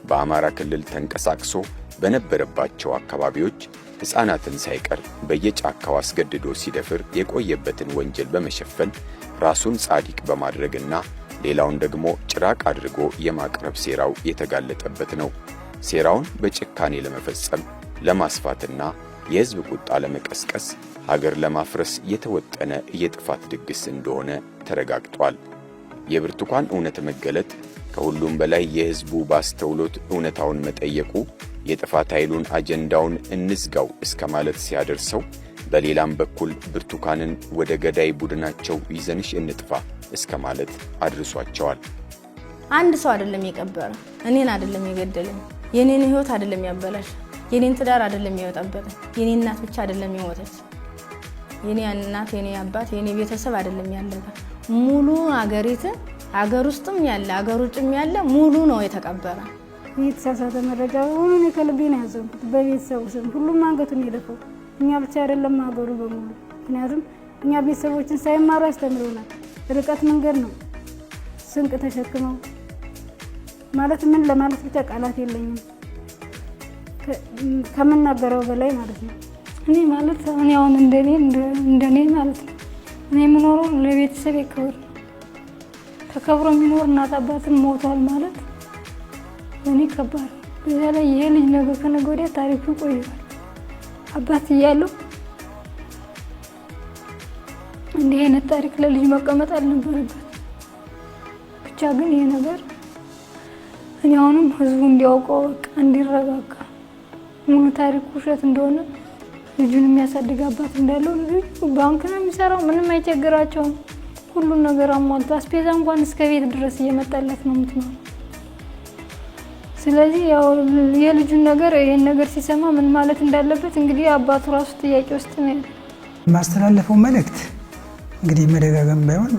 በአማራ ክልል ተንቀሳቅሶ በነበረባቸው አካባቢዎች ሕፃናትን ሳይቀር በየጫካው አስገድዶ ሲደፍር የቆየበትን ወንጀል በመሸፈን ራሱን ጻድቅ በማድረግና ሌላውን ደግሞ ጭራቅ አድርጎ የማቅረብ ሴራው የተጋለጠበት ነው። ሴራውን በጭካኔ ለመፈጸም ለማስፋትና የሕዝብ ቁጣ ለመቀስቀስ ሀገር ለማፍረስ የተወጠነ የጥፋት ድግስ እንደሆነ ተረጋግጧል። የብርቱካን እውነት መገለጥ ከሁሉም በላይ የሕዝቡ ባስተውሎት እውነታውን መጠየቁ የጥፋት ኃይሉን አጀንዳውን እንዝጋው እስከ ማለት ሲያደርሰው፣ በሌላም በኩል ብርቱካንን ወደ ገዳይ ቡድናቸው ይዘንሽ እንጥፋ እስከ ማለት አድርሷቸዋል። አንድ ሰው አይደለም የቀበረ፣ እኔን አይደለም የገደለኝ፣ የኔን ህይወት አይደለም ያበላሽ፣ የኔን ትዳር አይደለም ያወጣበት፣ የኔ እናት ብቻ አይደለም የሞተች፣ የኔ እናት፣ የኔ አባት፣ የኔ ቤተሰብ አይደለም ያለቀ፣ ሙሉ አገሪቱ አገር ውስጥም ያለ አገር ውጭም ያለ ሙሉ ነው የተቀበረ። የተሳሳተ መረጃ ሆኖ ከልቤ ነው ያዘንኩት። በቤተሰቡ ስም ሁሉም አንገቱን የደፈው እኛ ብቻ አይደለም አገሩ በሙሉ። ምክንያቱም እኛ ቤተሰቦችን ሳይማሩ ያስተምሩናል። ርቀት መንገድ ነው ስንቅ ተሸክመው ማለት ምን ለማለት ብቻ ቃላት የለኝም ከመናገረው በላይ ማለት ነው። እኔ ማለት እኔ አሁን እንደኔ ማለት ነው እኔ የምኖረው ለቤተሰብ ክብር ተከብሮ የሚኖር እናት አባትን ሞቷል ማለት እኔ ከባድ። በዛ ላይ ይሄ ልጅ ነገ ከነገ ወዲያ ታሪኩ ይቆያል። አባት እያለው እንዲህ አይነት ታሪክ ለልጅ መቀመጥ አልነበረበት። ብቻ ግን ይሄ ነገር እኔ አሁንም ህዝቡ እንዲያውቀው በቃ እንዲረጋጋ ሙሉ ታሪኩ ውሸት እንደሆነ ልጁን የሚያሳድግ አባት እንዳለው ልጁ ባንክ ነው የሚሰራው፣ ምንም አይቸግራቸውም። ሁሉን ነገር አሟልቶ አስፔዛ እንኳን እስከ ቤት ድረስ እየመጣለት ነው የምትኖረው። ስለዚህ ያው የልጁን ነገር ይሄን ነገር ሲሰማ ምን ማለት እንዳለበት እንግዲህ አባቱ ራሱ ጥያቄ ውስጥ ነው ያለው። ማስተላለፈው መልእክት እንግዲህ መደጋገም ባይሆን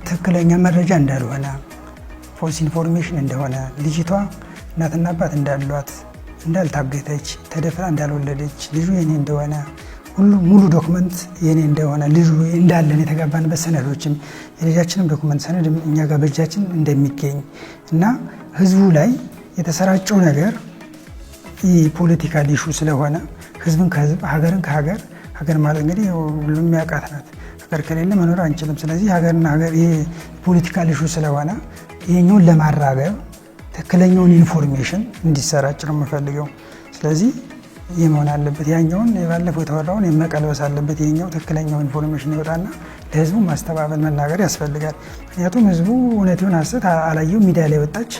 ትክክለኛ መረጃ እንዳልሆነ፣ ፎልስ ኢንፎርሜሽን እንደሆነ፣ ልጅቷ እናትና አባት እንዳሏት፣ እንዳልታገተች፣ ተደፍራ እንዳልወለደች፣ ልጁ የኔ እንደሆነ ሁሉ ሙሉ ዶክመንት የኔ እንደሆነ ልጁ እንዳለን የተጋባንበት ሰነዶችም የልጃችንም ዶክመንት ሰነድ እኛ ጋር በእጃችን እንደሚገኝ እና ህዝቡ ላይ የተሰራጨው ነገር የፖለቲካል ኢሹ ስለሆነ ህዝብን ከህዝብ ሀገርን ከሀገር ሀገር ማለት እንግዲህ ሁሉም ያውቃት ናት። ሀገር ከሌለ መኖር አንችልም። ስለዚህ ሀገርና ሀገር ይሄ ፖለቲካል ኢሹ ስለሆነ ይሄኛውን ለማራገብ ትክክለኛውን ኢንፎርሜሽን እንዲሰራጭ ነው የምፈልገው። ስለዚህ ይህ መሆን አለበት። ያኛውን ባለፈው የተወራውን የመቀልበስ አለበት። ይሄኛው ትክክለኛው ኢንፎርሜሽን ይወጣና ለህዝቡ ማስተባበል መናገር ያስፈልጋል። ምክንያቱም ህዝቡ እውነቱን ሐሰት አላየው ሚዲያ ላይ ወጣች።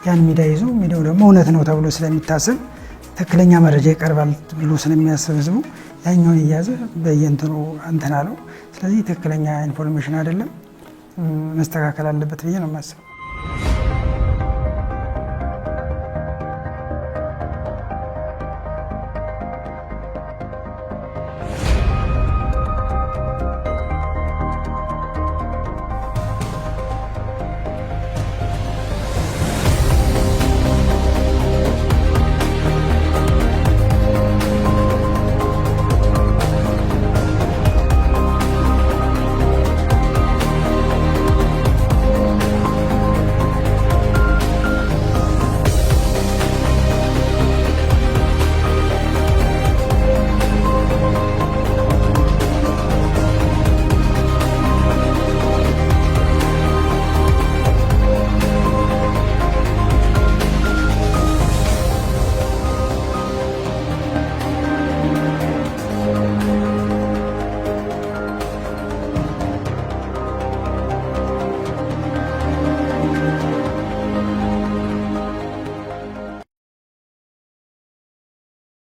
ያን ሚዲያ ይዞ ሚዲያው ደግሞ እውነት ነው ተብሎ ስለሚታሰብ ትክክለኛ መረጃ ይቀርባል ብሎ ስለሚያስብ ህዝቡ ያኛውን እያዘ በየእንትኑ እንትን አለው። ስለዚህ ትክክለኛ ኢንፎርሜሽን አይደለም፣ መስተካከል አለበት ብዬ ነው የማስበው።